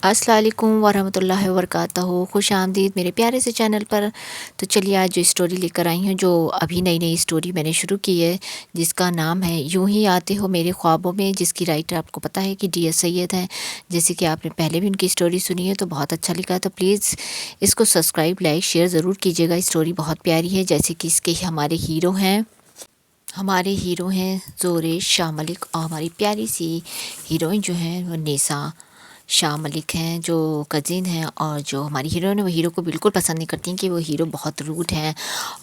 السلام علیکم ورحمۃ اللہ وبرکاتہ، خوش آمدید میرے پیارے سے چینل پر۔ تو چلیے آج جو اسٹوری لے کر آئی ہوں، جو ابھی نئی اسٹوری میں نے شروع کی ہے، جس کا نام ہے یوں ہی آتے ہو میرے خوابوں میں، جس کی رائٹر آپ کو پتہ ہے کہ ڈی ایس سید ہیں۔ جیسے کہ آپ نے پہلے بھی ان کی اسٹوری سنی ہے تو بہت اچھا لکھا ہے، تو پلیز اس کو سبسکرائب لائک شیئر ضرور کیجیے گا۔ اسٹوری بہت پیاری ہے، جیسے کہ اس کے ہمارے ہیرو ہیں زورِ شاہ ملک، اور ہماری پیاری سی ہیروئن جو ہیں وہ نیسا شاہ ملک ہیں، جو کزن ہیں، اور جو ہماری ہیروئن ہے وہ ہیرو کو بالکل پسند نہیں کرتی ہیں، کہ وہ ہیرو بہت روڈ ہیں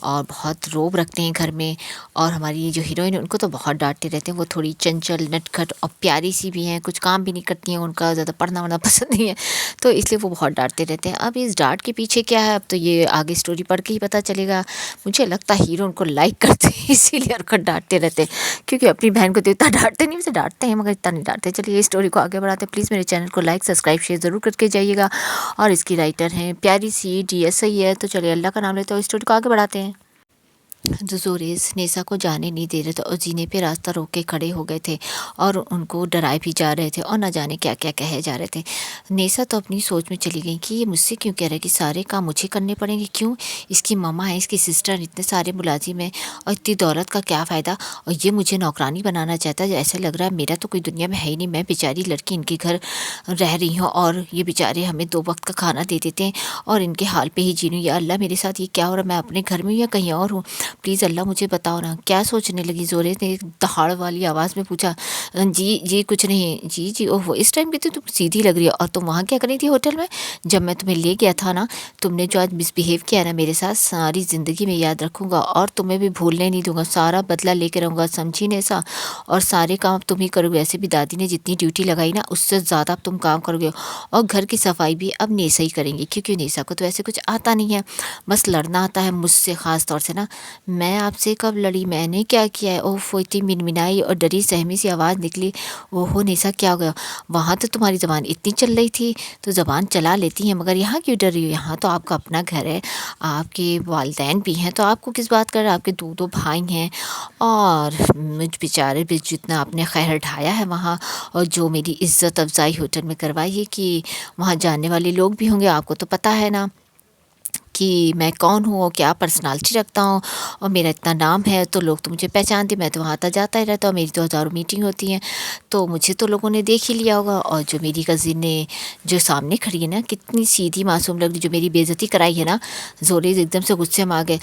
اور بہت روب رکھتے ہیں گھر میں، اور ہماری جو ہیروئن ہے ان کو تو بہت ڈانٹتے رہتے ہیں۔ وہ تھوڑی چنچل نٹ کھٹ اور پیاری سی بھی ہیں، کچھ کام بھی نہیں کرتی ہیں، ان کا زیادہ پڑھنا وڑھنا پسند نہیں ہے، تو اس لیے وہ بہت ڈانٹتے رہتے ہیں۔ اب اس ڈانٹ کے پیچھے کیا ہے، اب تو یہ آگے اسٹوری پڑھ کے ہی پتہ چلے گا۔ مجھے لگتا ہے ہیرو ان کو لائک کرتے ہیں، اسی لیے ان کو ڈانٹتے رہتے ہیں، کیونکہ اپنی بہن کو تو اتنا ڈانٹتے نہیں، اسے ڈانٹتے ہیں مگر اتنا نہیں ڈانٹتے۔ چلیے اس اسٹوری کو آگے بڑھاتے ہیں، پلیز میرے چینل کو لائک سبسکرائب شیئر ضرور کر کے جائیے گا، اور اس کی رائٹر ہیں پیاری سی ڈی ایس آئی ہے۔ تو چلیے اللہ کا نام لیتے ہوئے اسٹوری کو آگے بڑھاتے ہیں۔ جو زوریز نیسا کو جانے نہیں دے رہے تھے اور زینے پہ راستہ روک کے کھڑے ہو گئے تھے، اور ان کو ڈرائے بھی جا رہے تھے، اور نہ جانے کیا کیا کہے جا رہے تھے۔ نیسا تو اپنی سوچ میں چلی گئی کہ یہ مجھ سے کیوں کہہ رہا ہے کہ سارے کام مجھے کرنے پڑیں گے، کیوں؟ اس کی ماما ہے، اس کی سسٹر، اتنے سارے ملازم ہیں، اور اتنی دولت کا کیا فائدہ، اور یہ مجھے نوکرانی بنانا چاہتا ہے۔ ایسا لگ رہا ہے میرا تو کوئی دنیا میں ہے ہی نہیں، میں بیچاری لڑکی ان کے گھر رہ رہی ہوں، اور یہ بیچارے ہمیں 2 وقت کا کھانا دے دیتے ہیں، اور ان کے حال پہ ہی جی رہی ہوں۔ یا اللہ میرے ساتھ یہ کیا ہو رہا ہے، میں اپنے گھر میں ہوں یا کہیں اور ہوں، پلیز اللہ مجھے بتاؤ نا۔ کیا سوچنے لگی زورے نے ایک دہاڑ والی آواز میں پوچھا، جی کچھ نہیں، جی اوہ اس ٹائم بھی تو تم سیدھی لگ رہی ہے، اور تم وہاں کیا کر رہی تھی ہوٹل میں؟ جب میں تمہیں لے گیا تھا نا، تم نے جو آج مس بیہیو کیا نا میرے ساتھ، ساری زندگی میں یاد رکھوں گا، اور تمہیں بھی بھولنے نہیں دوں گا، سارا بدلہ لے کے رہوں گا، سمجھی نیسا؟ اور سارے کام اب تم ہی کرو گے، ایسے بھی دادی نے جتنی ڈیوٹی لگائی نا اس سے زیادہ اب تم کام کرو گے، اور گھر کی صفائی بھی اب نیسا ہی کریں گی، کیونکہ نیسا کو تو ایسے کچھ آتا نہیں ہے، بس لڑنا آتا ہے مجھ سے، خاص طور سے نا۔ میں آپ سے کب لڑی، میں نے کیا کیا ہے؟ اوہ اتنی منمنائی اور ڈری سہمی سی آواز نکلی۔ اوہو نیسا کیا ہو گیا؟ وہاں تو تمہاری زبان اتنی چل رہی تھی تو زبان چلا لیتی ہیں، مگر یہاں کیوں ڈر رہی ہو؟ یہاں تو آپ کا اپنا گھر ہے، آپ کے والدین بھی ہیں، تو آپ کو کس بات کر رہے ہیں؟ آپ کے 2 بھائی ہیں، اور مجھ بیچارے بھی جتنا آپ نے خیر ڈھایا ہے وہاں، اور جو میری عزت افزائی ہوٹل میں کروائی ہے، کہ وہاں جاننے والے لوگ بھی ہوں گے، آپ کو تو پتہ ہے نا کہ میں کون ہوں اور کیا پرسنالٹی رکھتا ہوں، اور میرا اتنا نام ہے تو لوگ تو مجھے پہچانتے، میں تو وہاں آتا جاتا ہی رہتا ہوں، میری تو ہزاروں میٹنگ ہوتی ہیں، تو مجھے تو لوگوں نے دیکھ ہی لیا ہوگا۔ اور جو میری کزن نے جو سامنے کھڑی ہے نا، کتنی سیدھی معصوم لگ رہی، جو میری بے عزتی کرائی ہے نا۔ زوریز ایک دم سے غصے میں آ گئے،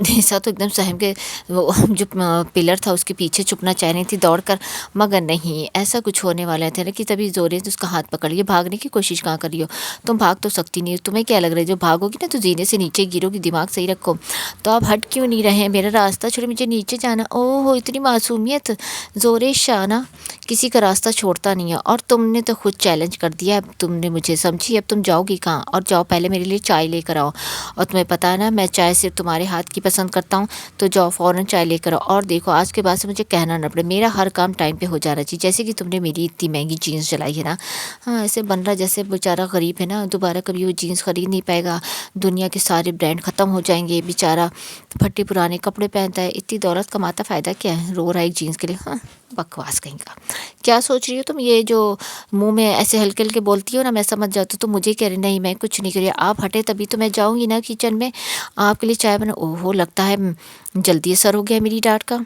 نیسا تو ایک دم سہم کے وہ جو پلر تھا اس کے پیچھے چھپنا چاہ رہی تھی دوڑ کر، مگر نہیں ایسا کچھ ہونے والا تھا نا، کہ تبھی زوریز اس کا ہاتھ پکڑ لیا۔ بھاگنے کی کوشش کہاں کر رہی ہو تم؟ بھاگ تو سکتی نہیں ہو، تمہیں کیا لگ رہا ہے جو بھاگو گی نا تو زینے سے نیچے گرو گی، دماغ صحیح رکھو۔ تو آپ ہٹ کیوں نہیں رہے ہیں؟ میرا راستہ چھوڑے، مجھے نیچے جانا۔ اوہ ہو اتنی معصومیت! زورِ شاہ نا کسی کا راستہ چھوڑتا نہیں ہے، اور تم نے تو خود چیلنج کر دیا، اب تم نے مجھے سمجھی، اب تم جاؤ گی کہاں؟ اور جاؤ پہلے میرے لیے چائے لے کر آؤ، اور تمہیں پتہ ہے نا میں چائے صرف تمہارے ہاتھ کی پسند کرتا ہوں، تو جاؤ فوراً چائے لے کر آؤ، اور دیکھو آج کے بعد سے مجھے کہنا نہ پڑے، میرا ہر کام ٹائم پہ ہو جانا چاہیے، جیسے کہ تم نے میری اتنی مہنگی جینس چلائی ہے نا۔ ہاں ایسے بن رہا جیسے بیچارہ غریب ہے نا، دوبارہ کبھی وہ جینس خرید نہیں پائے گا، دنیا کے سارے برانڈ ختم ہو جائیں گے، بیچارہ پھٹے پرانے کپڑے پہنتا ہے، اتنی دولت کماتا، فائدہ کیا ہے؟ رو رہا ہے ایک جینس کے لیے۔ ہاں بکواس کہیں کا، کیا سوچ رہی ہو تم؟ یہ جو منہ میں ایسے ہلکے ہلکے بولتی ہو نا، میں سمجھ جاتی ہوں، تو مجھے کہہ رہی نہیں میں کچھ نہیں کری، آپ ہٹے تبھی تو میں جاؤں گی نا کچن میں آپ کے لیے چائے بنا۔ اوہو لگتا ہے جلدی اثر ہو گیا میری ڈانٹ کا۔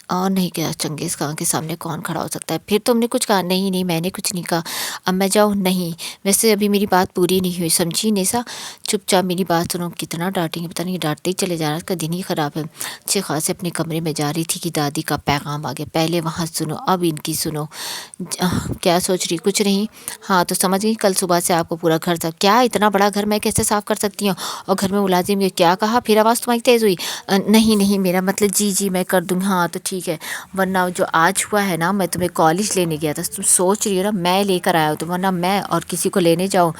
اور نہیں کیا، چنگیز خان کے سامنے کون کھڑا ہو سکتا ہے؟ پھر تم نے کچھ کہا؟ نہیں میں نے کچھ نہیں کہا، اب میں جاؤں؟ نہیں، ویسے ابھی میری بات پوری نہیں ہوئی، سمجھی نیسا؟ چپ چاپ میری بات سنو۔ کتنا ڈانٹیں گے پتہ نہیں، ڈانٹتے ہی چلے جانا، اس کا دن ہی خراب ہے۔ اچھے خاصے اپنے کمرے میں جا رہی تھی کہ دادی کا پیغام آ گیا، پہلے وہاں سنو اب ان کی سنو۔ کیا سوچ رہی؟ کچھ نہیں، ہاں تو سمجھ گئی، کل صبح سے آپ کو پورا گھر تھا کیا؟ اتنا بڑا گھر میں کیسے صاف کر سکتی ہوں؟ اور گھر میں ملازم یہ کیا کہا؟ پھر آواز تمہاری تیز ہوئی۔ نہیں میرا مطلب جی میں کر دوں گی، ہاں تو ٹھیک ہے، ورنہ جو آج ہوا ہے نا، میں تمہیں کالج لینے گیا تھا، تم سوچ رہی ہو نا میں لے کر آیا ہوں، تو ورنہ میں اور کسی کو لینے جاؤں؟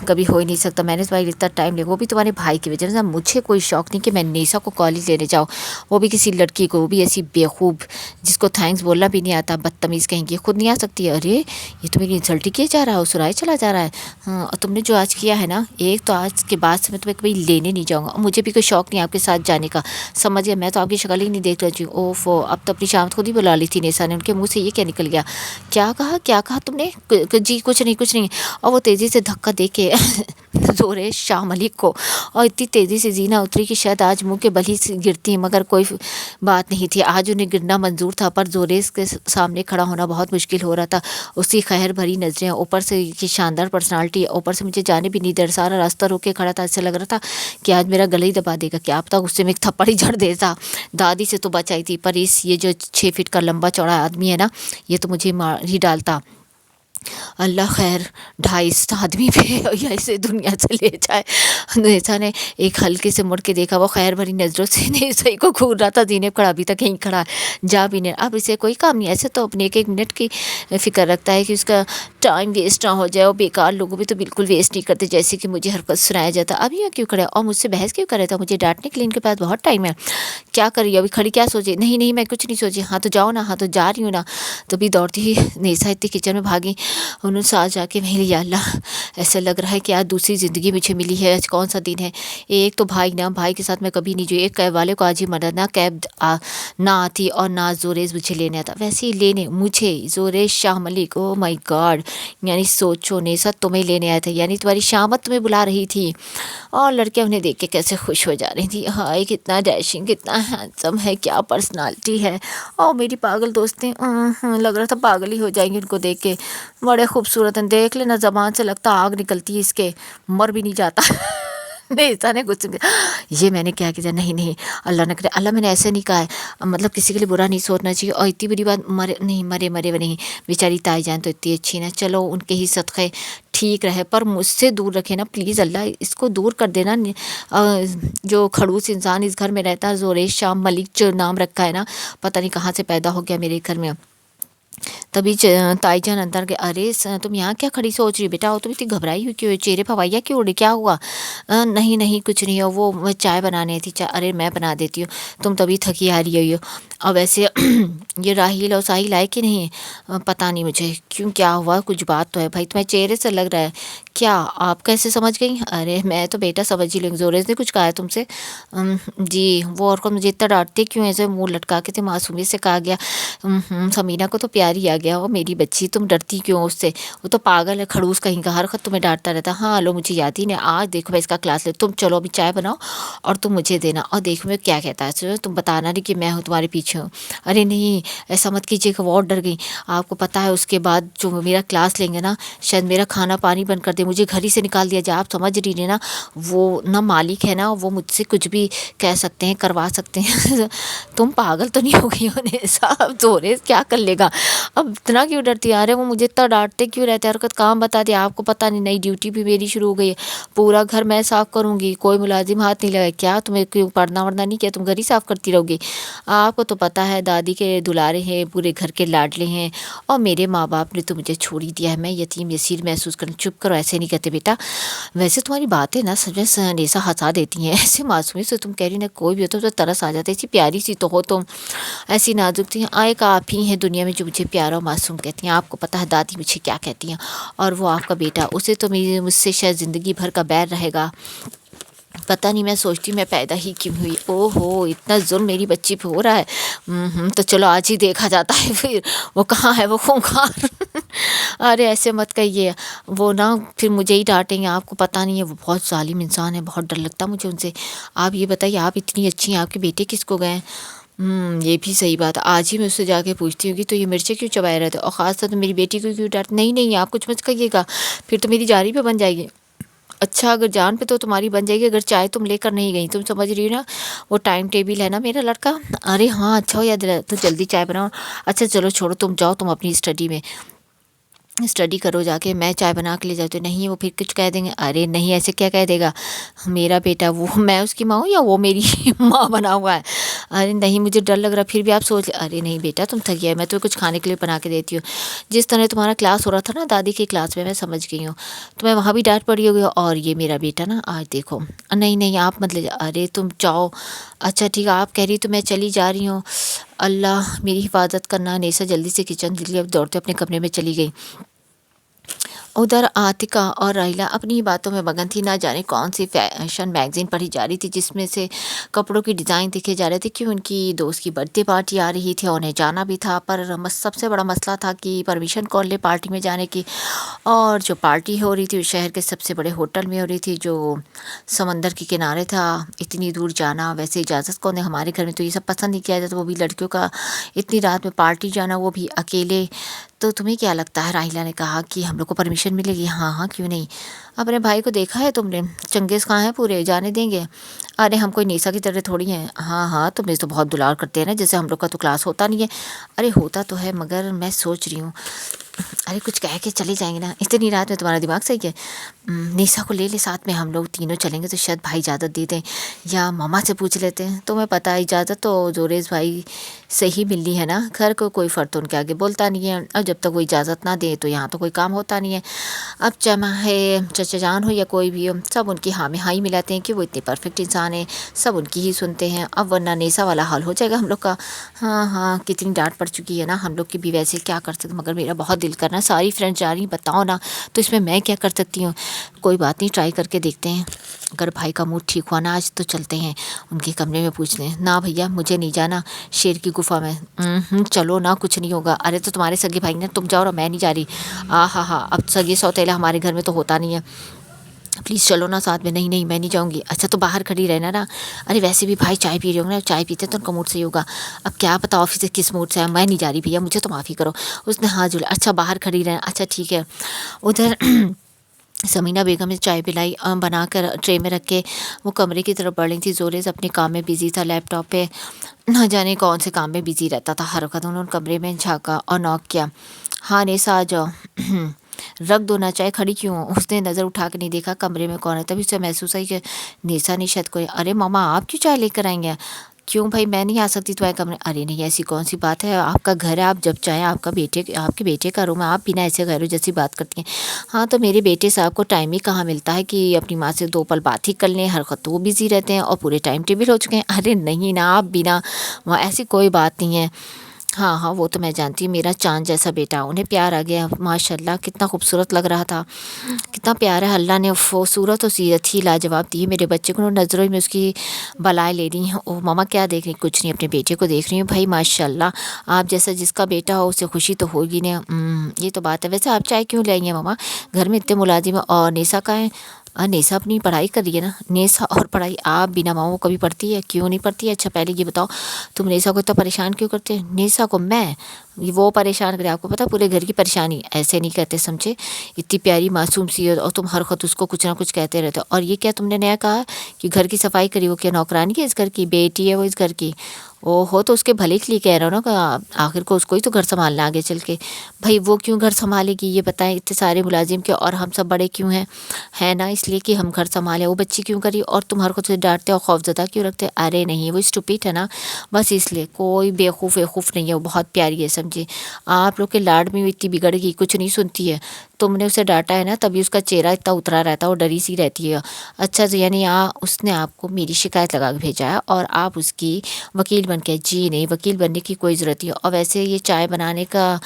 کبھی ہو ہی نہیں سکتا، میں نے भाई इतना टाइम ले, वो भी तुम्हारे भाई की वजह से। मुझे कोई शौक नहीं कि मैं नेसा को कॉलेज लेने जाऊँ, वो भी किसी लड़की को, वो भी ऐसी बेवकूफ़ जिसको थैंक्स बोलना भी नहीं आता, बदतमीज़ कहेंगे, खुद नहीं आ सकती है। अरे ये तो मेरी इंसल्ट ही किया जा रहा है, सुराय चला जा रहा है। हाँ, और तुमने जो आज किया है ना, एक तो आज के बाद से मैं तुम्हें कभी लेने नहीं जाऊँगा, और मुझे भी कोई शौक नहीं आपके साथ जाने का, समझ गया। मैं तो आपकी शक्ल ही नहीं देख रही हूँ। ओफो, अब तो अपनी शाम खुद ही बुला ली थी नेसा ने, उनके मुँह से ये क्या निकल गया? क्या कहा तुमने? जी कुछ नहीं कुछ नहीं। और वो तेज़ी से धक्का दे के ज़ोरे शाह मलिक को, और इतनी तेज़ी से जीना उतरी कि शायद आज मुंह के बल ही से गिरती, मगर कोई बात नहीं थी। आज उन्हें गिरना मंजूर था, पर ज़ोरेस के सामने खड़ा होना बहुत मुश्किल हो रहा था। उसकी खैर भरी नज़रें, ऊपर से की शानदार पर्सनालिटी, ऊपर से मुझे जाने भी नहीं दे, सारा रास्ता रोके खड़ा था। ऐसा लग रहा था कि आज मेरा गला ही दबा देगा, क्या पता गुस्से में एक थप्पड़ ही जड़ देता। दादी से तो बचाई थी, पर ये जो 6 फीट का लंबा चौड़ा आदमी है ना, ये तो मुझे मार ही डालता। अल्लाह खैर 2.5 आदमी पे या इसे दुनिया से ले जाए। नेसा ने एक हल्के से मुड़ के देखा, वो खैर भरी नज़रों से नेसा को घूर रहा था। ज़ीनब खड़ा अभी तक यहीं खड़ा है, जा भी नहीं। अब इसे कोई काम नहीं, ऐसे तो अपने एक एक मिनट की फ़िक्र रखता है कि उसका टाइम वेस्ट ना हो जाए, और बेकार लोगों भी तो बिल्कुल वेस्ट नहीं करते, जैसे कि मुझे हरकत सुनाया जाता। अभी यहाँ क्यों खड़ा है और मुझसे बहस क्यों कर रहा था? मुझे डांटने के लिए इनके पास बहुत टाइम है। क्या कर रही हो अभी खड़ी, क्या सोची? नहीं नहीं मैं कुछ नहीं सोची। हाँ तो जाओ ना, हाँ तो जा रही हूँ ना। तो भी दौड़ती ही नेसा इतनी किचन में भागी, उन्होंने साथ जाके वहीं लिया। अल्लाह, ऐसा लग रहा है कि आज दूसरी ज़िंदगी मुझे मिली है। आज कौन सा दिन है? एक तो भाई ना, भाई के साथ मैं कभी नहीं जुई। एक कैब वाले को आज ही मदद, ना कैब ना आती और ना जोरेज मुझे लेने आता। वैसे ही लेने मुझे जोरेज Shah Malik, oh my God, यानी सोचो नेसा तुम्हें लेने आया था, यानी तुम्हारी शामत तुम्हें बुला रही थी। और लड़कियां उन्हें देख के कैसे खुश हो जा रही थी। हाय कितना डैशिंग, कितना हैंडसम है, क्या पर्सनालिटी है। और मेरी पागल दोस्तें लग रहा था पागल ही हो जाएंगी उनको देख के, बड़े खूबसूरत हैं। देख लेना ज़बान से लगता आग निकलती है इसके, मर भी नहीं जाता। नेसा ने कुछ ये मैंने क्या किया? नहीं नहीं, अल्लाह ने करे, अल्लाह मैंने ऐसे नहीं कहा है, मतलब किसी के लिए बुरा नहीं सोचना चाहिए। और इतनी बुरी बात, मरे नहीं, मरे मरे नहीं, बेचारी ताई जान तो इतनी अच्छी ना, चलो उनके ही सदक़े ठीक रहे, पर मुझसे दूर रखे ना प्लीज़। अल्लाह इसको दूर कर देना। जो खड़ूस इंसान इस घर में रहता है, ज़ोरेश शाह मलिक जो नाम रखा है ना, पता नहीं कहाँ से पैदा हो गया मेरे घर में। तभी ताईजान अंदर गए। अरे तुम यहाँ क्या खड़ी सोच रही हो बेटा? हो तुम इतनी घबराई हुई क्यों? चेहरे पर हवाइयाँ क्यों उड़ी? क्या हुआ? नहीं नहीं कुछ नहीं हो, वो मैं चाय बनाने थी। चाय अरे मैं बना देती हूँ, तुम तभी थकी हारी हुई हो। और वैसे ये राहिल और साहिल आए कि नहीं? पता नहीं मुझे क्यों, क्या हुआ? कुछ बात तो है भाई, तुम्हारे चेहरे से लग रहा है। क्या आप कैसे समझ गई? अरे मैं तो बेटा समझ ही लूँगी। जोरेज ने कुछ कहा है तुमसे? जी। वो और को मुझे इतना डांटते क्यों? ऐसे मुँह लटका के थे, मासूमियत से कहा गया। समीना को तो प्यार ही आ गया। वो मेरी बच्ची, तुम डरती क्यों उससे? वो तो पागल है, खड़ूस कहीं का, हर वक्त तुम्हें डांटता रहता। हाँ लो, मुझे याद ही नहीं। आज देखो मैं इसका क्लास ले, तुम चलो अभी चाय बनाओ और तुम मुझे देना। और देखो मैं क्या कहता है, तुम बताना नहीं कि मैं हूँ तुम्हारे पीछे हूँ। अरे नहीं ऐसा मत कीजिएगा, वो और डर गई। आपको पता है उसके बाद जो मेरा क्लास लेंगे ना, शायद मेरा खाना पानी बंद कर दे, मुझे घर ही से निकाल दिया जाए। आप समझ रही है ना, वो ना मालिक है ना, वो मुझसे कुछ भी कह सकते हैं, करवा सकते हैं। तुम पागल तो नहीं हो गई हो साहब? जोरेज क्या कर लेगा? अब इतना क्यों डरती आ रहे? वो मुझे इतना डांटते क्यों रहते? हरकत काम बता दिया आपको पता नहीं, नई ड्यूटी भी मेरी शुरू हो गई है। पूरा घर मैं साफ़ करूँगी, कोई मुलाजिम हाथ नहीं लगाए। क्या तुम्हें क्यों पढ़ना वढ़ना नहीं किया? तुम घर ही साफ़ करती रहोगी? आपको तो पता है दादी के दुलारे हैं, पूरे घर के लाडले हैं, और मेरे माँ बाप ने तो मुझे छोड़ ही दिया है। मैं यतीम यसीर महसूस करूँ। चुप करो, ऐसे नहीं कहते बेटा। वैसे तुम्हारी बातें ना सच में नेसा हंसा देती हैं। ऐसे मासूमी से तुम कह रही ना, कोई भी हो तो तरस आ जाता है। ऐसी प्यारी सी तो हो तुम, ऐसी नाजुक थी। एक आप ही हैं दुनिया में जो मुझे प्यारा और मासूम कहती हैं। आपको पता है दादी मुझे क्या कहती हैं? और वो आपका बेटा, उसे तो मेरी मुझसे शायद ज़िंदगी भर का बैर रहेगा। पता नहीं, मैं सोचती मैं पैदा ही क्यों हुई। ओहो, इतना जुल्म मेरी बच्ची पे हो रहा है। तो चलो आज ही देखा जाता है फिर वो कहाँ है वो खूंखार। अरे ऐसे मत कहिए, वो ना फिर मुझे ही डांटेंगे। आपको पता नहीं है, वो बहुत जालिम इंसान है, बहुत डर लगता मुझे उनसे। आप ये बताइए, आप इतनी अच्छी हैं, आपके बेटे किसको गए? ये भी सही बात है। आज ही मैं उससे जाके पूछती हूँ कि तो ये मिर्चें क्यों चबाए रहते, और ख़ास तौर तो मेरी बेटी को क्यों डांट? नहीं नहीं आप कुछ मत कहिएगा, फिर तो मेरी जारी पे बन जाएगी। अच्छा अगर जान पे तो तुम्हारी बन जाएगी, अगर चाय तुम लेकर नहीं गई। तुम समझ रही हो ना, वो टाइम टेबल है ना मेरा लड़का। अरे हाँ अच्छा हो याद रहा, तो जल्दी चाय बनाओ। अच्छा चलो छोड़ो, तुम जाओ तुम अपनी स्टडी में। اسٹڈی کرو جا کے، میں چائے بنا کے لے جاتی ہوں۔ نہیں وہ پھر کچھ کہہ دیں گے، ارے نہیں ایسے کیا کہہ دے گا، میرا بیٹا وہ میں اس کی ماں ہوں یا وہ میری ماں بنا ہوا ہے، ارے نہیں مجھے ڈر لگ رہا، پھر بھی آپ سوچ لیں ارے نہیں بیٹا تم تھک گیا ہے، میں تمہیں کچھ کھانے کے لیے بنا کے دیتی ہوں۔ جس طرح تمہارا کلاس ہو رہا تھا نا دادی کی کلاس میں سمجھ گئی ہوں، تمہیں وہاں بھی ڈانٹ پڑی ہوگی، اور یہ میرا بیٹا نا آج دیکھو، نہیں نہیں آپ مت لے جاؤ، ارے تم جاؤ، اچھا ٹھیک ہے آپ کہہ رہی تو میں چلی جا رہی ہوں، اللہ میری حفاظت کرنا۔ نیسا جلدی سے کچن کے دوڑتے اپنے کمرے میں چلی گئی۔ ادھر عاتکہ اور راحیلہ اپنی ہی باتوں میں مگن تھی، نہ جانے کون سی فیشن میگزین پڑھی جا رہی تھی جس میں سے کپڑوں کی ڈیزائن دیکھے جا رہے تھے کہ ان کی دوست کی برتھ ڈے پارٹی آ رہی تھی، انہیں جانا بھی تھا، پر سب سے بڑا مسئلہ تھا کہ پرمیشن کون لے پارٹی میں جانے کی، اور جو پارٹی ہو رہی تھی شہر کے سب سے بڑے ہوٹل میں ہو رہی تھی جو سمندر کے کنارے تھا، اتنی دور جانا، ویسے اجازت کون ہے، ہمارے گھر میں تو یہ سب پسند نہیں کیا جاتا، وہ بھی لڑکیوں کا اتنی رات میں پارٹی جانا، وہ بھی اکیلے، تو تمہیں کیا لگتا ہے؟ راحیلہ نے کہا کہ ہم لوگ کو پرمیشن ملے گی؟ ہاں ہاں کیوں نہیں، اپنے بھائی کو دیکھا ہے تم نے، چنگیز خان ہیں پورے، جانے دیں گے؟ ارے ہم کوئی نیسا کی طرح تھوڑی ہیں، ہاں ہاں تمہیں تو بہت دلار کرتے ہیں نا، جیسے ہم لوگ کا تو کلاس ہوتا نہیں ہے، ارے ہوتا تو ہے مگر میں سوچ رہی ہوں، ارے کچھ کہہ کے چلے جائیں گے نا، اتنی رات میں تمہارا دماغ صحیح ہے، نیسا کو لے لے ساتھ میں، ہم لوگ تینوں چلیں گے تو شاید بھائی اجازت دے دیں، یا ماما سے پوچھ لیتے ہیں، تمہیں پتہ ہے اجازت تو زوریز بھائی سے ہی ملنی ہے نا، گھر کو کوئی فرد ان کے آگے بولتا نہیں ہے، اور جب تک وہ اجازت نہ دے تو یہاں تو کوئی کام ہوتا نہیں ہے، اب ہے چچا جان ہو یا کوئی بھی ہو، سب ان کی ہاں میں ہاں ہی ملاتے ہیں کہ وہ اتنے پرفیکٹ انسان ہیں، سب ان کی ہی سنتے ہیں، اب ورنہ نیسا والا حال ہو جائے گا ہم لوگ کا۔ ہاں ہاں کتنی ڈانٹ پڑ چکی ہے نا، ہم لوگ کی بھی ویسے کیا کر سکتے، مگر میرا بہت دل کرنا، ساری فرینڈ جا رہی بتاؤ نا، تو اس میں کیا کر سکتی ہوں، کوئی بات نہیں ٹرائی کر کے دیکھتے ہیں، اگر بھائی کا موڈ ٹھیک ہوا نا آج تو چلتے ہیں ان کے کمرے میں، پوچھتے ہیں، نہ بھیا مجھے نہیں جانا شیر کی گفا میں، چلو نا کچھ نہیں ہوگا، ارے تو تمہارے سگے بھائی نے، تم جاؤ اور میں نہیں جا رہی، ہاں ہاں اب سگے سوتیلا ہمارے گھر میں تو ہوتا نہیں ہے، پلیز چلو نا ساتھ میں، نہیں نہیں میں نہیں جاؤں گی، اچھا تو باہر کھڑی رہنا نا، ارے ویسے بھی بھائی چائے پی رہے ہوں گے نا، چائے پیتے تو ان کا موڈ صحیح ہوگا، اب کیا پتا آفس سے کس موڈ سے ہے، میں نہیں جا رہی بھیا مجھے تو معافی کرو، اس نے ہاتھ جوڑا، اچھا باہر کھڑی رہنا، اچھا ٹھیک ہے۔ ادھر سمینہ بیگم نے چائے پلائی بنا کر ٹرے میں رکھ کے وہ کمرے کی طرف بڑھ رہی تھی، زوریز اپنے کام میں بزی تھا، لیپ ٹاپ پہ نہ جانے کون سے کام میں بزی رہتا تھا، ہر وقت انہوں نے کمرے میں جھانکا اور نوک کیا، ہاں نیسا آ جاؤ، رکھ دو نا چائے، کھڑی کیوں ہو؟ اس نے نظر اٹھا کے نہیں دیکھا کمرے میں کون ہے، تبھی اسے محسوس ہے کہ نیسا نے شاید کوئی، ارے ماما آپ کیوں چائے لے کر آئیں گے؟ کیوں بھائی میں نہیں آ سکتی تمہارے کمرے؟ ارے نہیں ایسی کون سی بات ہے، آپ کا گھر ہے، آپ جب چاہیں، آپ کے بیٹے کا روم ہے، آپ بنا ایسے غیروں جیسی بات کرتی ہیں، ہاں تو میرے بیٹے صاحب کو ٹائم ہی کہاں ملتا ہے کہ اپنی ماں سے دو پل بات ہی کر لیں، ہر وقت وہ بزی رہتے ہیں اور پورے ٹائم ٹیبل ہو چکے ہیں، ارے نہیں نا آپ بنا، وہاں ایسی کوئی بات نہیں ہے، ہاں ہاں وہ تو میں جانتی ہوں، میرا چاند جیسا بیٹا، انہیں پیار آ گیا، ماشاء اللہ کتنا خوبصورت لگ رہا تھا، کتنا پیارا ہے، اللہ نے وہ صورت و سیرت ہی لاجواب دی ہے میرے بچے کو، نظروں میں اس کی بلائے لے رہی ہیں، او ماما کیا دیکھ رہی ہیں؟ کچھ نہیں اپنے بیٹے کو دیکھ رہی ہوں، بھائی ماشاء اللہ آپ جیسا جس کا بیٹا ہو اسے خوشی تو ہوگی نا، یہ تو بات ہے، ویسے آپ چائے کیوں لے آئی ہیں ماما، گھر میں اتنے ملازم ہیں، اور نیسا کا ہے، نیسا اپنی پڑھائی کر رہی ہے نا، نیسا اور پڑھائی آپ بنا ماموں کبھی پڑھتی ہے؟ کیوں نہیں پڑھتی ہے؟ اچھا پہلے یہ بتاؤ تم نیسا کو اتنا پریشان کیوں کرتے ہیں؟ نیسا کو میں وہ پریشان کرے، آپ کو پتا پورے گھر کی پریشانی، ایسے نہیں کہتے سمجھے، اتنی پیاری معصوم سی اور تم ہر وقت اس کو کچھ نہ کچھ کہتے رہتے ہو، اور یہ کیا تم نے نیا کہا کہ گھر کی صفائی کری، وہ کیا نوکرانی ہے اس گھر کی، بیٹی ہے وہ اس گھر کی، او ہو تو اس کے بھلے کے لیے کہہ رہا ہوں نا کہ آخر کو اس کو ہی تو گھر سنبھالنا آگے چل کے، بھائی وہ کیوں گھر سنبھالے گی یہ بتائیں، اتنے سارے ملازم کے اور ہم سب بڑے کیوں ہیں، ہے نا اس لیے کہ ہم گھر سنبھالیں، وہ بچی کیوں کری، اور تم ہر کو ڈانٹتے اور خوف زدہ کیوں رکھتے؟ ارے نہیں وہ اسٹوپٹ ہے نا، بس اس لیے، کوئی بیوقوف نہیں ہے، وہ بہت پیاری ہے سمجھے، آپ لوگ کے لاڈ میں اتنی بگڑ گئی، کچھ نہیں سنتی ہے، تم نے اسے ڈانٹا ہے نا تبھی اس کا چہرہ اتنا اترا رہتا ہے، وہ ڈری سی رہتی ہے، اچھا یعنی اس نے آپ کو میری شکایت لگا کے بھیجا ہے اور آپ اس کی وکیل بن کے؟ جی نہیں وکیل بننے کی کوئی ضرورت نہیں، اور ویسے یہ چائے بنانے کا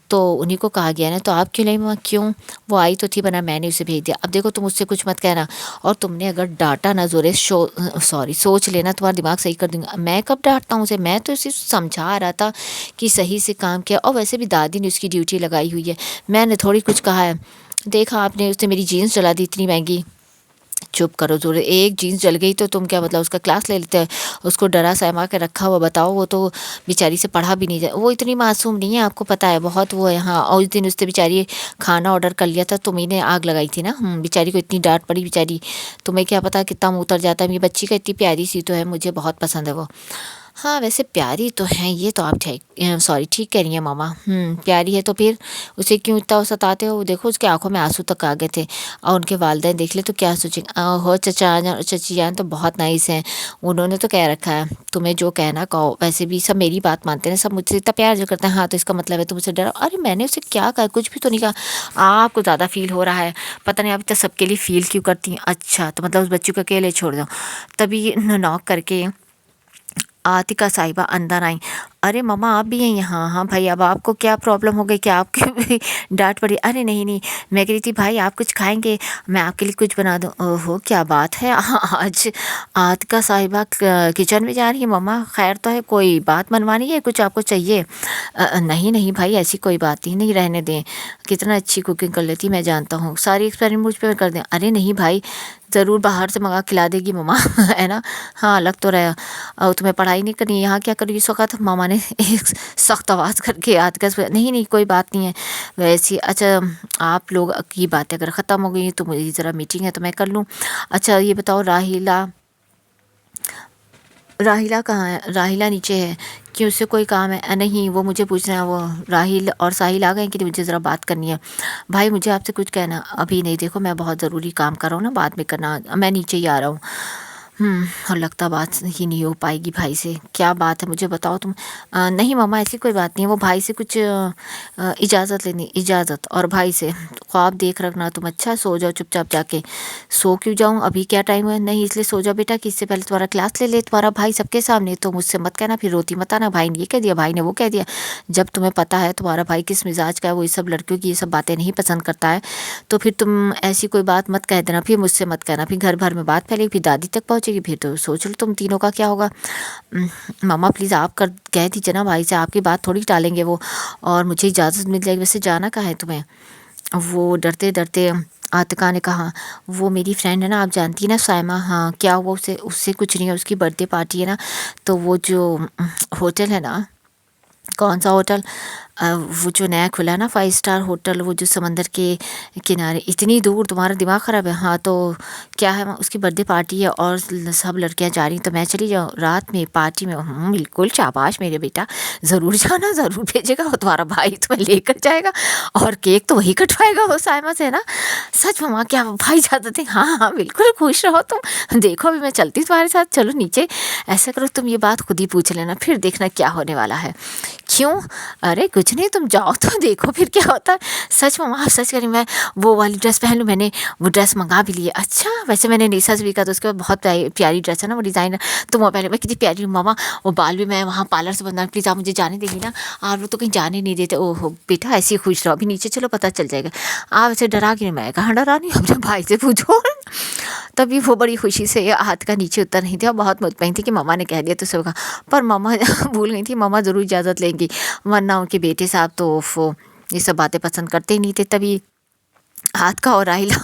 تو انہیں کو کہا گیا نا، تو آپ کیوں نہیں ماں، کیوں وہ آئی تو تھی بنا میں نے اسے بھیج دیا، اب دیکھو تم اس سے کچھ مت کہنا، اور تم نے اگر ڈانٹا نہ زورے سوچ لینا تمہارا دماغ صحیح کر دوں گا، میں کب ڈانٹتا ہوں اسے، میں تو اسے سمجھا رہا تھا کہ صحیح سے کام کیا، اور ویسے بھی دادی نے اس کی ڈیوٹی لگائی ہوئی ہے، میں نے تھوڑی کچھ کہا ہے، دیکھا آپ نے اس نے میری جینس جلا دی اتنی مہنگی، چپ کرو زور، ایک جینس جل گئی تو تم کیا مطلب اس کا کلاس لے لیتے ہیں، اس کو ڈرا سہما کے رکھا ہوا، بتاؤ وہ تو بیچاری سے پڑھا بھی نہیں جائے، وہ اتنی معصوم نہیں ہے آپ کو پتہ ہے، بہت وہ ہے، ہاں اور اس دن اس نے بیچاری کھانا آرڈر کر لیا تھا، تمہیں نے آگ لگائی تھی نا، بیچاری کو اتنی ڈانٹ پڑی، بیچاری تمہیں کیا پتا کتنا منہ اتر جاتا ہے، میری بچی کا اتنی پیاری سی تو ہے، مجھے بہت پسند ہے وہ، हाँ वैसे प्यारी तो हैं ये तो आप ठीक कह रही हैं मामा। प्यारी है तो फिर उसे क्यों इतना सताते हो? देखो उसकी आंखों में आंसू तक आ गए थे और उनके वालिदैन देख ले तो क्या सोचेंगे। हो चचा जान और चची जान तो बहुत नाइस हैं, उन्होंने तो कह रखा है तुम्हें जो कहना कहो। वैसे भी सब मेरी बात मानते हैं, सब मुझसे इतना प्यार जो करते हैं। हाँ तो इसका मतलब है तुम मुझसे डरो? अरे मैंने उसे क्या कहा, कुछ भी तो नहीं कहा। आपको ज़्यादा फील हो रहा है, पता नहीं आप इतना सबके लिए फील क्यों करती हैं। अच्छा तो मतलब उस बच्ची को अकेले छोड़ दो। तभी नॉक करके आतिका साहिबा अंदर आई। अरे मम्मा आप भी हैं यहाँ? हाँ भाई अब आपको क्या प्रॉब्लम हो गई, क्या आपकी भी डांट पड़ी? अरे नहीं नहीं, मैं कह रही थी भाई आप कुछ खाएंगे, मैं आपके लिए कुछ बना दूँ। ओहो क्या बात है, आज आतिका साहिबा किचन में जा रही है। मम्मा खैर तो है, कोई बात मनवानी है, कुछ आपको चाहिए? नहीं नहीं भाई ऐसी कोई बात ही नहीं, रहने दें, कितना अच्छी कुकिंग कर लेती मैं जानता हूँ, सारी एक्सपेरिमेंट मुझ पर कर दें। अरे नहीं भाई ज़रूर बाहर से मंगा खिला देगी मम्मा है ना? हाँ लग तो रहा। और तुम्हें पढ़ाई नहीं करनी है, यहाँ क्या करोगी इस वक्त? मामा ने एक सख्त आवाज़ करके याद कर। नहीं नहीं कोई बात नहीं है वैसी। अच्छा आप लोग की बातें अगर ख़त्म हो गई तो मुझे ज़रा मीटिंग है तो मैं कर लूँ। अच्छा ये बताओ राहिला, राहिला कहाँ है? राहिला नीचे है, क्यों उससे कोई काम है? नहीं वो मुझे पूछ रहा है, वो राहिल और साहिल आ गए कि नहीं, मुझे ज़रा बात करनी है। भाई मुझे आपसे कुछ कहना। अभी नहीं, देखो मैं बहुत ज़रूरी काम कर रहा हूँ ना, बाद में करना, मैं नीचे ही आ रहा हूँ। और लगता बात ही नहीं हो पाएगी भाई से। क्या बात है मुझे बताओ तुम? नहीं मामा ऐसी कोई बात नहीं है, वो भाई से कुछ इजाज़त लेनी, इजाज़त, और भाई से ख्वाब देख रखना तुम। अच्छा सो जाओ चुपचाप जाके। सो क्यों जाऊँ, अभी क्या टाइम है? नहीं इसलिए सो जाओ बेटा कि इससे पहले तुम्हारा क्लास ले ले तुम्हारा भाई सबके सामने। तो मुझसे मत कहना फिर, रोती मत आना भाई ने ये कह दिया, भाई ने वो कह दिया। जब तुम्हें पता है तुम्हारा भाई किस मिजाज का है, वो ये सब लड़कियों की ये सब बातें नहीं पसंद करता है, तो फिर तुम ऐसी कोई बात मत कह देना, फिर मुझसे मत कहना, फिर घर भर में बात फैलेगी, फिर दादी तक पहुँचेगी, फिर तो सोच लो तुम तीनों का क्या होगा। मामा प्लीज़ आप कर कह दीजिए ना भाई से, आपकी बात थोड़ी टालेंगे वो, और मुझे इजाज़त मिल जाएगी। वैसे जाना कहाँ है तुम्हें? वो डरते डरते आतिका ने कहा, वो मेरी फ्रेंड है ना, आप जानती है ना सायमा। हाँ क्या हुआ उससे? उससे कुछ नहीं है, उसकी बर्थडे पार्टी है ना, तो वो जो होटल है ना, कौन सा होटल? वो जो नया खुला है ना 5 स्टार होटल, वो जो समंदर के किनारे, इतनी दूर, तुम्हारा दिमाग ख़राब है? हाँ तो क्या है, उसकी बर्थडे पार्टी है और सब लड़कियां जा रही, तो मैं चली जाऊँ रात में पार्टी में? बिल्कुल शाबाश मेरे बेटा, ज़रूर जाना, ज़रूर भेजेगा, और तुम्हारा भाई तुम्हें लेकर जाएगा और केक तो वही कटवाएगा वो सायमा से, है ना? सच मम्मा क्या भाई ज़्यादा थे? हाँ हाँ बिल्कुल खुश रहो तुम। देखो अभी मैं चलती हूँ तुम्हारे साथ, चलो नीचे। ऐसा करो तुम ये बात खुद ही पूछ लेना, फिर देखना क्या होने वाला है। क्यों? अरे कुछ नहीं, तुम जाओ तो देखो फिर क्या होता है। सच मामा आप सच करें, मैं वो वाली ड्रेस पहन लूँ? मैंने वो ड्रेस मंगा भी ली है। अच्छा वैसे मैंने निशा से भी कहा, तो उसके बाद बहुत प्यारी ड्रेस है ना वो डिज़ाइनर, तो वो पहले मैं कितनी प्यारी हूँ मामा। वो बाल भी मैं वहाँ पार्लर से बनवा, प्लीज़ आप मुझे जाने देंगे ना? आप लोग तो कहीं जाने नहीं देते। ओहो बेटा ऐसे ही खुश रहो, अभी नीचे चलो पता चल जाएगा। आप ऐसे डरा के नहीं, मैं कहाँ डरा नहीं, अपने भाई से पूछो। तभी वो बड़ी खुशी से हाथ का नीचे उतर नहीं थी और बहुत मुतमईन थी कि मम्मा ने कह दिया तो सब कहा। पर मम्मा भूल गई थी, मम्मा ज़रूर इजाज़त लेंगी, वरना उनके बेटे साहब तो वो ये सब बातें पसंद करते ही नहीं थे। तभी हाथ का और राहिला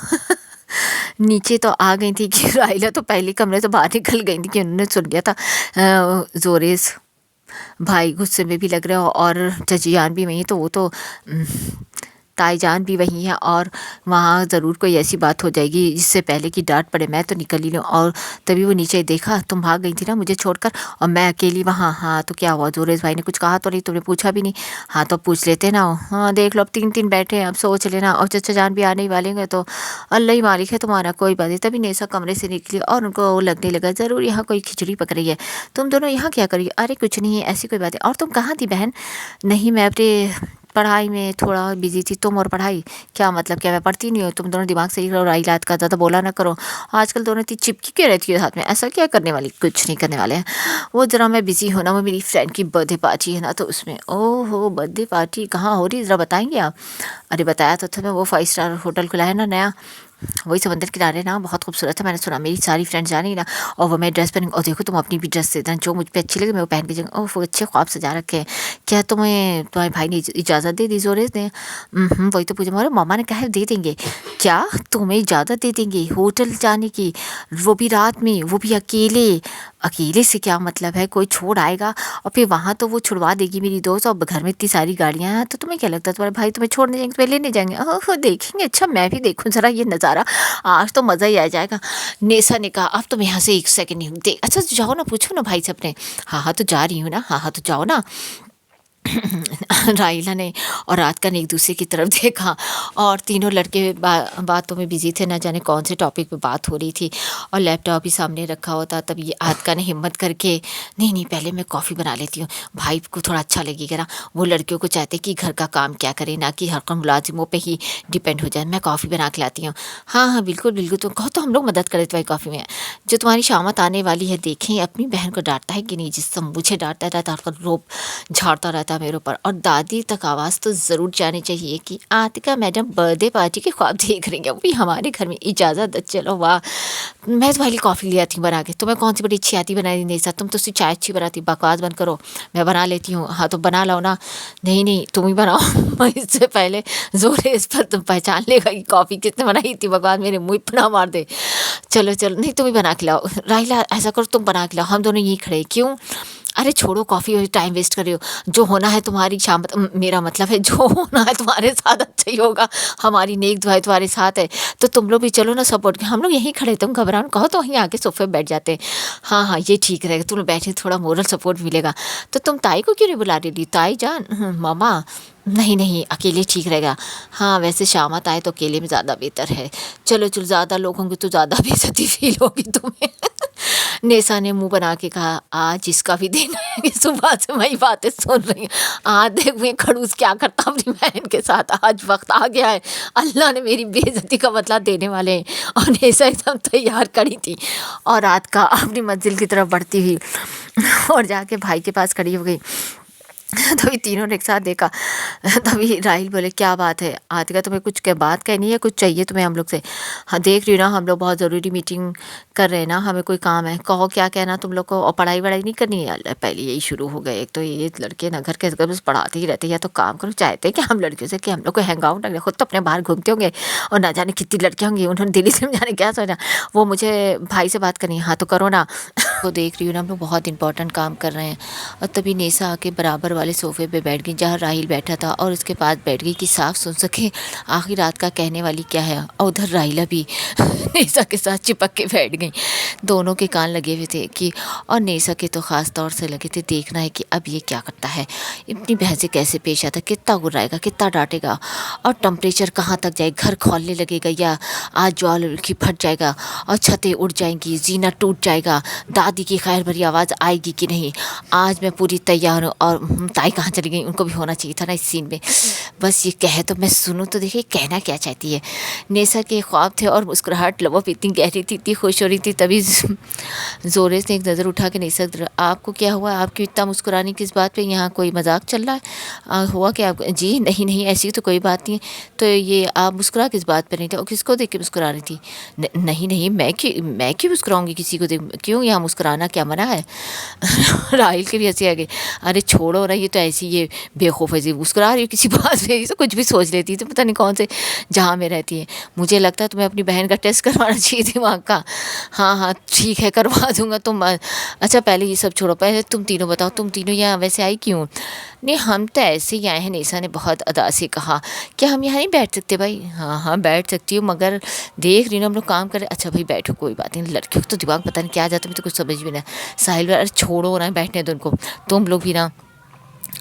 नीचे तो आ गई थी कि राहिला तो पहले कमरे से बाहर निकल गई थी कि उन्होंने सुन लिया था। जोरेस भाई गुस्से में भी लग रहे हो, और जजियान भी वहीं, तो वो तो ताईजान भी वहीं है, और वहाँ ज़रूर कोई ऐसी बात हो जाएगी जिससे पहले कि डांट पड़े, मैं तो निकल ही लूँ। और तभी वो नीचे देखा, तुम भाग गई थी ना मुझे छोड़कर, और मैं अकेली वहाँ। हाँ तो क्या हुआ, जोरेश भाई ने कुछ कहा तो नहीं? तुमने पूछा भी नहीं? हाँ तो पूछ लेते ना। हाँ देख लो अब 3-3 बैठे हैं, अब सोच लेना, और चचा जान भी आने ही वाले हैं, तो अल्लाह ही मालिक है तुम्हारा, कोई बात नहीं। तभी नेसा कमरे से निकली और उनको लगने लगा ज़रूर यहाँ कोई खिचड़ी पक रही है। तुम दोनों यहाँ क्या करिए? अरे कुछ नहीं है, ऐसी कोई बात है। और तुम कहाँ थी बहन? नहीं मैं अपने पढ़ाई में थोड़ा बिजी थी। तुम और पढ़ाई क्या मतलब, क्या मैं पढ़ती नहीं हूँ? तुम दोनों दिमाग सही करो, राइलात का ज़्यादा बोला ना करो। आजकल दोनों इतनी चिपकी क्यों रहती है साथ में? ऐसा क्या करने वाली? कुछ नहीं करने वाले हैं। वो ज़रा मैं बिज़ी हूँ ना, वो मेरी फ्रेंड की बर्थडे पार्टी है ना, तो उसमें। ओहो बर्थडे पार्टी कहाँ हो रही है, ज़रा बताएंगे आप? अरे बताया तो था मैं, वो 5 स्टार होटल खुला है ना नया, वही समंदर किनारे ना, बहुत खूबसूरत है, मैंने सुना, मेरी सारी फ्रेंड्स जा रही ना। और वो मैं ड्रेस पहन, और देखो तुम अपनी भी ड्रेस दे देना, जो मुझ पे अच्छी लगे मैं वो पहन के जाऊँगी। ओह वो अच्छे ख्वाब सजा रखे हैं। क्या तुम्हें तुम्हारे भाई ने इजाज़त दे दी जोरेस ने? वही तो पूछा, हमारे मामा ने कहा है दे देंगे। क्या तुम्हें इजाज़त दे देंगे होटल जाने की, वो भी रात में, वो भी अकेले? अकेले से क्या मतलब है, कोई छोड़ आएगा और फिर वहाँ तो वो छुड़वा देगी मेरी दोस्त, और घर में इतनी सारी गाड़ियाँ हैं, तो तुम्हें क्या लगता है तुम्हारे भाई तुम्हें छोड़ने जाएंगे, तुम्हें लेने जाएंगे? ओह देखेंगे, अच्छा मैं भी देखूँ ज़रा ये नज़ारा, आज तो मज़ा ही आ जाएगा। नेसा ने कहा अब तुम यहाँ से एक सेकंड नहीं देख, अच्छा जाओ ना, पूछो ना भाई से अपने। हाँ हाँ तो जा रही हूँ ना, हाँ हाँ तो जाओ ना। राइला ने और राधिका ने एक दूसरे की तरफ देखा, और तीनों लड़के बातों में बिजी थे, ना जाने कौन से टॉपिक पे बात हो रही थी, और लैपटॉप ही सामने रखा हुआ था। तब ये राधिका ने हिम्मत करके, नहीं नहीं पहले मैं कॉफ़ी बना लेती हूँ, भाई को थोड़ा अच्छा लगेगा ना, वो लड़कियों को चाहते कि घर का काम क्या करें, ना कि हर काम मुलाजिमों पे ही डिपेंड हो जाए, मैं कॉफ़ी बना के लाती हूँ। हाँ हाँ बिल्कुल बिल्कुल, तुम कहो तो हम लोग मदद करें तुम्हारी कॉफ़ी में। जो तुम्हारी शामत आने वाली है, देखें अपनी बहन को डांटता है कि नहीं, जिस समय मुझे डांटता रहता है, रोब झाड़ता रहता है मेरे ऊपर, और दादी तक आवाज़ तो ज़रूर जानी चाहिए कि आतिका मैडम बर्थडे पार्टी के ख्वाब देख रही हैं, वो भी हमारे घर में, इजाज़त चलो वाह। मैं तुम्हारे लिए कॉफ़ी ले आती हूँ बना के, तुम्हें कौन सी बड़ी अच्छी आती बनाई नहीं साथ, तुम तो उससे चाय अच्छी बनाती, बकवास बंद करो, मैं बना लेती हूँ। हाँ तो बना लाओ ना। नहीं नहीं तुम ही बनाओ। इससे पहले जोरे इस पर तुम पहचान लेगा कि कॉफ़ी किसने बनाई थी, बकवास मेरे मुँह पे ना मार दे। चलो चलो, नहीं तुम ही बना के लाओ, राहिला ऐसा करो तुम बना के लाओ, हम दोनों यहीं खड़े, क्यों? अरे छोड़ो कॉफ़ी, टाइम वेस्ट कर रही हो, जो होना है तुम्हारी शाम, मेरा मतलब है जो होना है तुम्हारे साथ अच्छा ही होगा, हमारी नेक दुआएं तुम्हारे साथ है, तो तुम लोग भी चलो ना सपोर्ट के, हम लोग यहीं खड़े, तुम घबराओ, कहो तो वहीं आके सोफे पे बैठ जाते हैं। हाँ हाँ ये ठीक रहेगा, तुम लोग बैठे थोड़ा मोरल सपोर्ट मिलेगा। तो तुम ताई को क्यों नहीं बुला रही? ताई जान, मामा, नहीं नहीं अकेले ठीक रहेगा। हाँ वैसे शामत आए तो अकेले में ज़्यादा बेहतर है, चलो चलो, ज़्यादा लोग होंगे तो ज़्यादा बेइज्जती फील होगी तुम्हें। नेसा ने मुंह बना के कहा, आज इसका भी दिन है कि सुबह से वही बातें सुन रही हूँ, आज देख मैं खड़ूस क्या करता अपनी बहन के साथ, आज वक्त आ गया है, अल्लाह ने मेरी बेइज्जती का बदला देने वाले हैं। और नेसा एकदम तैयार खड़ी थी, और रात का अपनी मंजिल की तरफ बढ़ती हुई और जाके भाई के पास खड़ी हो गई। तभी तीनों ने एक साथ देखा। तभी राहिल बोले, क्या बात है आतिका, तुम्हें कुछ क्या बात कहनी है, कुछ चाहिए तुम्हें हम लोग से? हाँ देख रही हो ना, हम लोग बहुत ज़रूरी मीटिंग कर रहे हैं ना, हमें कोई काम है, कहो क्या कहना तुम लोग को। और पढ़ाई वढ़ाई नहीं करनी है? अल्लाह पहले यही शुरू हो गए, एक तो ये लड़के ना घर के बस पढ़ाते ही रहते हैं, या तो काम करो, चाहते हैं कि हम लड़कियों से कि हम लोग को हैंग आउट ना, खुद तो अपने बाहर घूमते होंगे, और ना जाने कितनी लड़कियाँ होंगी, उन्होंने दिल्ली से जाने क्या सोचा, वो मुझे भाई से बात करनी है, हाँ तो करो ना। तो देख रही हूँ ना, हम लोग बहुत इंपॉर्टेंट काम कर रहे हैं। और तभी नेसा आके बराबर वाले सोफे पे बैठ गई जहाँ राहिल बैठा था, और उसके पास बैठ गई कि साफ सुन सके आखिर रात का कहने वाली क्या है। और उधर राहिला भी नेसा के साथ चिपक के बैठ गई, दोनों के कान लगे हुए थे कि, और नेसा के तो ख़ास तौर से लगे थे, देखना है कि अब ये क्या करता है, अपनी बहन से कैसे पेश आता, कितना गुर्राएगा, कितना डांटेगा, और टेम्परेचर कहाँ तक जाए, घर खोलने लगेगा, या आज ज्वालामुखी फट जाएगा और छतें उड़ जाएंगी, जीना टूट जाएगा, दादी की खैर भरी आवाज़ आएगी कि नहीं। आज मैं पूरी तैयार हूँ। और ताई कहाँ चली गई, उनको भी होना चाहिए था ना इस सीन में, बस ये कहे तो मैं सुनूँ, तो देखिए कहना क्या चाहती है। नेसा के ख्वाब थे और मुस्कुराहट लबों पे इतनी गहरी थी, इतनी खुश हो रही थी। तभी जोरे से एक नज़र उठा के नेसा, आपको क्या हुआ, आपकी इतना मुस्कुराने किस बात पे, यहाँ कोई मजाक चल रहा है? हुआ क्या आपको? जी नहीं नहीं ऐसी तो कोई बात नहीं है। तो ये आप मुस्कुरा किस बात पर नहीं थे, और किसको देख के मुस्कुरा रही थी? नहीं नहीं मैं क्यों मुस्कुराऊंगी किसी को देख, क्यों, यहाँ मुस्कुराना क्या मना है? राहिल के भी हंसी आ गई, अरे छोड़ो ना, ये तो ऐसी ये बेवकूफ़ ऐसी मुस्कुरा रही हो किसी बात पे, ये तो कुछ भी सोच लेती है, तो पता नहीं कौन से जहाँ में रहती है। मुझे लगता है तुम्हें अपनी बहन का टेस्ट करवाना चाहिए दिमाग का। हाँ हाँ ठीक है करवा दूंगा, तुम अच्छा पहले ये सब छोड़ो, पहले तुम तीनों बताओ, तुम तीनों यहाँ वैसे आई क्यों? नहीं हम तो ऐसे ही आए हैं, नेसा ने बहुत अदा से कहा। क्या हम यहाँ नहीं बैठ सकते भाई? हाँ हाँ बैठ सकती हूँ, मगर देख रही हूँ हम लोग काम कर रहे। अच्छा भाई बैठो, कोई बात नहीं, लड़कियों को तो दिमाग पता नहीं क्या आ जाता है, तो कुछ समझ भी ना। साहिल, अरे छोड़ो ना, बैठने दो उनको, तुम लोग भी ना।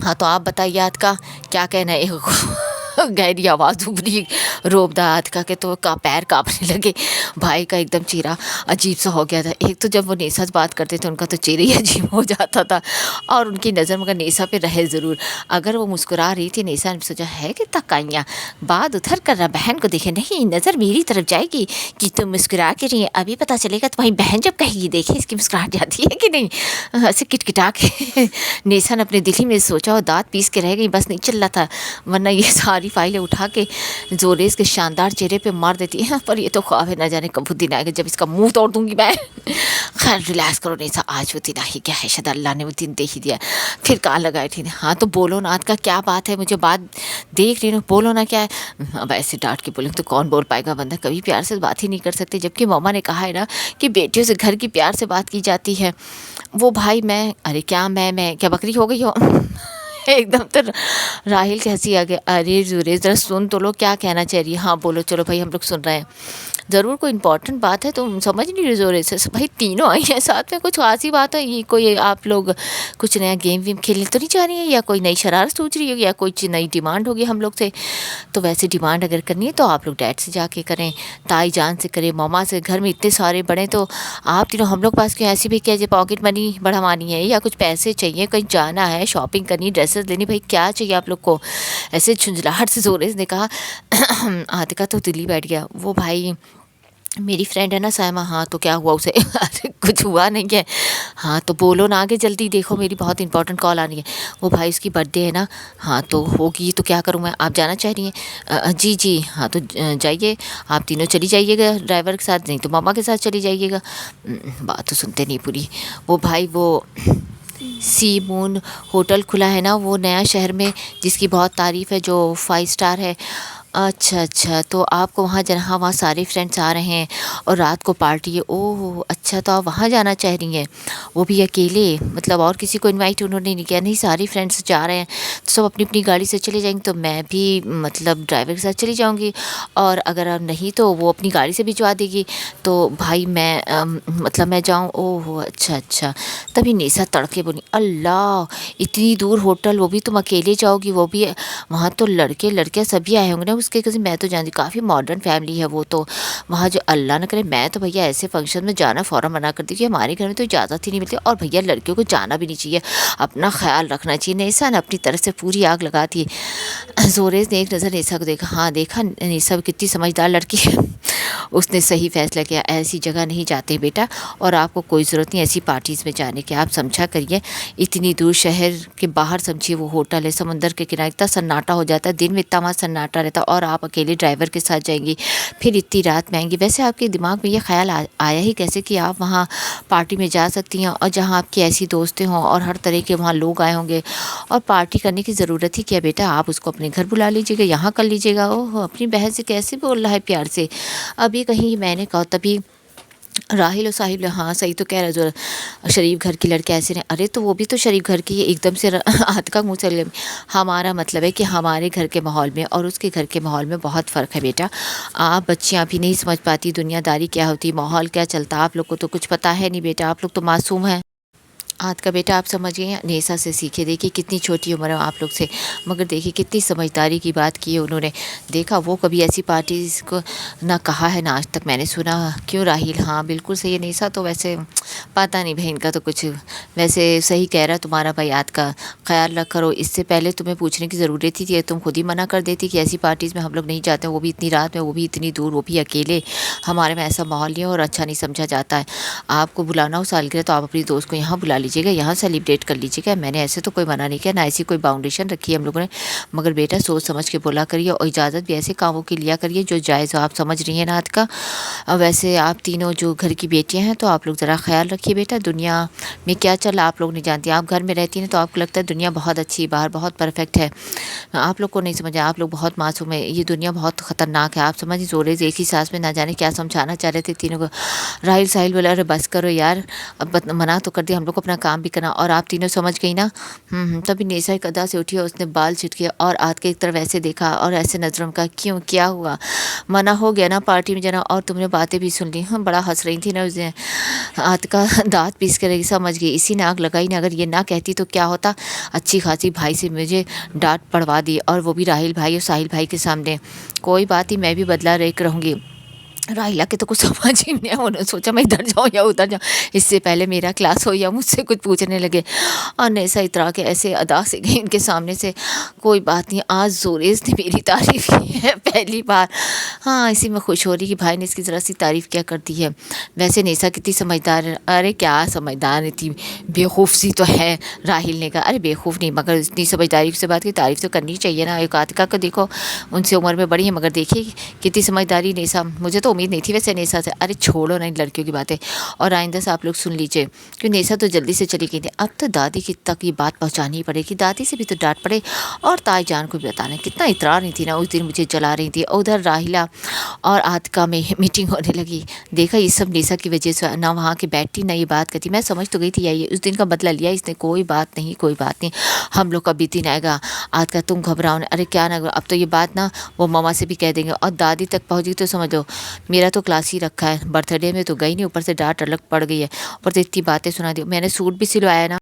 हाँ तो आप बताइए याद का क्या कहना है? गहरी आवाज़ उभरी रोबदार का के, तो का पैर कांपने लगे। भाई का एकदम चेहरा अजीब सा हो गया था। एक तो जब वो नेसा से बात करते थे उनका तो चेहरा ही अजीब हो जाता था, और उनकी नज़र मगर नेसा पे रहे ज़रूर। अगर वो मुस्कुरा रही थी, नेसा ने सोचा है कि तकाइयाँ बात उधर कर रहा, बहन को देखे, नहीं नज़र मेरी तरफ जाएगी कि तुम मुस्कुरा के रही है, अभी पता चलेगा तुम्हारी बहन जब कहेगी, देखे इसकी मुस्कुराहट जाती है कि नहीं। ऐसे किटकिटा के नेसा ने अपने दिल ही में सोचा, और दांत पीस के रह गई, बस नहीं चल रहा था, वरना ये सारी सारी फाइलें उठा के जोरेस के शानदार चेहरे पे मार देती है। पर ये तो ख्वाब है, न जाने कब वो दिन आएगा जब इसका मुंह तोड़ दूंगी मैं। खैर रिलैक्स करो नेसा, आज वो दिन आ ही गया है, शायद अल्लाह ने वो दिन दे ही दिया। फिर कहाँ लगाए थे। हाँ तो बोलो ना, आज का क्या बात है, मुझे बात देख रही हो, बोलो ना क्या है। अब ऐसे डांट के बोलेंगे तो कौन बोल पाएगा, बंदा कभी प्यार से बात ही नहीं कर सकते। जबकि मामा ने कहा है ना कि बेटियों से घर की प्यार से बात की जाती है। वो भाई मैं, अरे क्या मैं क्या बकरी हो गई हो। एकदम तो राहिल की हंसी आ गया। अरे जुरे ज़रा सुन तो लो, क्या कहना चाह रही है। हाँ बोलो, चलो भाई हम लोग सुन रहे हैं। ज़रूर कोई इंपॉर्टेंट बात है, तुम समझ नहीं रहे जोरे से। भाई तीनों आई हैं साथ में, कुछ खासी बात है ये, कोई आप लोग कुछ नया गेम वेम खेलने तो नहीं चाह रही है, या कोई नई शरारत सोच रही होगी, या कोई नई डिमांड होगी हम लोग से। तो वैसे डिमांड अगर करनी है तो आप लोग डैड से जाके करें, ताई जान से करें, मामा से। घर में इतने सारे बड़े, तो आप तीनों हम लोग पास क्यों ऐसी भी क्या है, पॉकेट मनी बढ़ावानी है, या कुछ पैसे चाहिए, कहीं जाना है, शॉपिंग करनी, ड्रेसेस लेनी, भाई क्या चाहिए आप लोग को। ऐसे झुंझलाहट से जोरे ने कहा। आतिका तो दिल्ली बैठ गया। वो भाई मेरी फ्रेंड है ना सायमा। हाँ तो क्या हुआ उसे। अरे कुछ हुआ नहीं है। हाँ तो बोलो ना आगे जल्दी, देखो मेरी बहुत इंपॉर्टेंट कॉल आनी है। वो भाई उसकी बर्थडे है ना। हाँ तो होगी तो क्या करूँ मैं, आप जाना चाह रही हैं। जी जी हाँ तो जाइए, आप तीनों चली जाइएगा ड्राइवर के साथ, नहीं तो मामा के साथ चली जाइएगा। बात तो सुनते नहीं पूरी। वो भाई वो सी मून होटल खुला है ना वो नया शहर में, जिसकी बहुत तारीफ़ है, जो 5 स्टार है। अच्छा अच्छा, तो आपको वहाँ जाना। हाँ वहाँ सारे फ्रेंड्स आ रहे हैं और रात को पार्टी है। ओह अच्छा, तो आप वहाँ जाना चाह रही हैं, वो भी अकेले, मतलब और किसी को इनवाइट उन्होंने नहीं किया। नहीं सारे फ्रेंड्स जा रहे हैं, तो सब अपनी अपनी गाड़ी से चले जाएंगे, तो मैं भी मतलब ड्राइवर के साथ चली जाऊँगी। और अगर आप नहीं तो वो अपनी गाड़ी से भिजवा देगी। तो भाई मैं मतलब मैं जाऊँ। ओह अच्छा अच्छा। तभी नेसा तड़के बोली, अल्लाह इतनी दूर होटल, वो भी तुम अकेले जाओगी, वो भी वहाँ तो लड़के लड़कियाँ सभी आए होंगे ना उसके कज़िन। मैं तो जानती, काफ़ी मॉडर्न फैमिली है वो तो। वहाँ जो अल्लाह न करे, मैं तो भैया ऐसे फंक्शन में जाना फ़ौरन मना करती कि हमारे घर में तो इजाज़त ही नहीं मिलती। और भैया लड़कियों को जाना भी नहीं चाहिए, अपना ख्याल रखना चाहिए। नेसा ने अपनी तरफ से पूरी आग लगा दी। जोरेस ने एक नज़र नेसा को देखा। हाँ देखा नेसा कितनी समझदार लड़की है। उसने सही फैसला किया, ऐसी जगह नहीं जाते बेटा, और आपको कोई ज़रूरत नहीं ऐसी पार्टीज़ में जाने की। आप समझा करिए, इतनी दूर शहर के बाहर समझिए वो होटल है, समंदर के किनारे, इतना सन्नाटा हो जाता है, दिन में इतना वहाँ सन्नाटा रहता है, और आप अकेले ड्राइवर के साथ जाएंगी, फिर इतनी रात में आएंगी। वैसे आपके दिमाग में ये ख्याल आया ही कैसे कि आप वहाँ पार्टी में जा सकती हैं, और जहाँ आपकी ऐसी दोस्तें हों और हर तरह के वहाँ लोग आए होंगे, और पार्टी करने की ज़रूरत ही क्या बेटा, आप उसको अपने घर बुला लीजिएगा, यहाँ कर लीजिएगा। ओह अपनी बहन से कैसे बोल रहा है प्यार से। अभी कहीं मैंने कहा, तभी राहिल और साहिल, हाँ सही तो कह रहे जो, शरीफ घर की लड़के ऐसे नहीं। अरे तो वो भी तो शरीफ घर की है। एकदम से हाथ का मुँह चल गया। हमारा मतलब है कि हमारे घर के माहौल में और उसके घर के माहौल में बहुत फ़र्क है बेटा। आप बच्चियाँ भी नहीं समझ पाती दुनियादारी क्या होती, माहौल क्या चलता, आप लोग को तो कुछ पता है नहीं बेटा, आप लोग तो मासूम हैं। आज का बेटा आप समझिए, नेसा से सीखे। देखिए कितनी छोटी उम्र है आप लोग से, मगर देखिए कितनी समझदारी की बात की है उन्होंने। देखा वो कभी ऐसी पार्टीज़ को ना कहा है ना आज तक मैंने सुना। क्यों राहिल, हाँ बिल्कुल सही है। नेसा तो वैसे पता नहीं बहन का तो कुछ, वैसे सही कह रहा तुम्हारा भाई, याद का ख्याल रख करो। इससे पहले तुम्हें पूछने की ज़रूरत ही थी, तुम खुद ही मना कर देती कि ऐसी पार्टीज़ में हम लोग नहीं जाते, वो भी इतनी रात में, वो भी इतनी दूर, वो भी अकेले। हमारे में ऐसा माहौल नहीं है और अच्छा नहीं समझा जाता है। आपको बुलाना हो सालगिरह तो आप अपनी दोस्त को यहाँ बुला लीजिएगा, यहाँ सेलिब्रेट कर लीजिएगा। मैंने ऐसे तो कोई मना नहीं किया, ना ऐसी कोई बाउंडेशन रखी है हम लोगों ने। मगर बेटा सोच समझ के बोला करिए, और इजाज़त भी ऐसे कामों की लिया करिए जो जायज़ हो। आप समझ रही हैं ना आज का। वैसे आप तीनों जो घर की बेटियां हैं, तो आप लोग ज़रा ख्याल रखिए बेटा, दुनिया में क्या चल रहा आप लोग नहीं जानती। आप घर में रहती हैं तो आपको लगता है दुनिया बहुत अच्छी, बाहर बहुत परफेक्ट है। आप लोग को नहीं समझ, आप लोग बहुत मासूम है, ये दुनिया बहुत ख़तरनाक है। आप समझ जोरे से एक ही सांस में ना जाने क्या समझाना चाह रहे थे तीनों को। राहिल साहिल बोला, अरे बस करो यार, अब मना तो कर दिया, हम लोग को अपना काम भी करना। और आप तीनों समझ गई ना। तभी नेसा एक अदा से उठी और उसने बाल छिटके और आद के एक तरफ ऐसे देखा और ऐसे नजरों में कहा, क्यों क्या हुआ, मना हो गया ना पार्टी में जाना, और तुमने बातें भी सुन ली। हाँ बड़ा हंस रही थी ना उसने। आद का दांत पीस कर समझ गई, इसी ने आग लगाई ना, अगर ये ना कहती तो क्या होता। अच्छी खासी भाई से मुझे डांट पड़वा दी, और वो भी राहिल भाई और साहिल भाई के सामने। कोई बात ही, मैं भी बदला रह रहूँगी। राहिला के तो कुछ समझ ही नहीं आया, उन्होंने सोचा मैं इधर जाऊँ या उधर जाऊँ, इससे पहले मेरा क्लास हो या मुझसे कुछ पूछने लगे। और नेसा इतरा के ऐसे अदा से गई इनके सामने से, कोई बात नहीं, आज जोरेस ने मेरी तारीफ़ की है पहली बार। हाँ, इसी में खुश हो रही कि भाई ने इसकी ज़रा सी तारीफ़ क्या कर दी है। वैसे नेसा कितनी समझदार है, अरे क्या समझदार, इतनी बेवकूफ़ सी तो है। राहिल ने कहा अरे बेवकूफ़ नहीं, मगर इतनी समझदारी से बात की, तारीफ़ तो करनी चाहिए ना। एक आतिका को देखो, उनसे उम्र में बड़ी है मगर देखिए कितनी समझदारी नेसा, मुझे तो उम्मीद नहीं थी वैसे नेसा से। अरे छोड़ो ना इन लड़कियों की बातें, और आइंदा से आप लोग सुन लीजिए कि नेसा तो जल्दी से चली गई थी, अब तो दादी की तक ये बात पहुंचानी ही पड़ेगी, दादी से भी तो डांट पड़े और ताई जान को भी बताना। कितना इतरा नहीं थी ना उस दिन, मुझे जला रही थी। उधर राहिला और आतिका में मीटिंग होने लगी, देखा ये सब नेसा की वजह से, ना वहाँ के बैठती ना ये बात करती। मैं समझ तो गई थी यही उस दिन का बदला लिया इसने, कोई बात नहीं कोई बात नहीं, हम लोग का भी दिन आएगा। आतिका तुम घबराओ ना, अरे क्या ना, अब तो ये बात ना वो मामा से भी कह देंगे, और दादी तक पहुँची तो समझ लो मेरा तो क्लास ही रखा है, बर्थडे में तो गई नहीं, ऊपर से डांट अलग पड़ गई है, ऊपर से इतनी बातें सुना दी। मैंने सूट भी सिलवाया ना।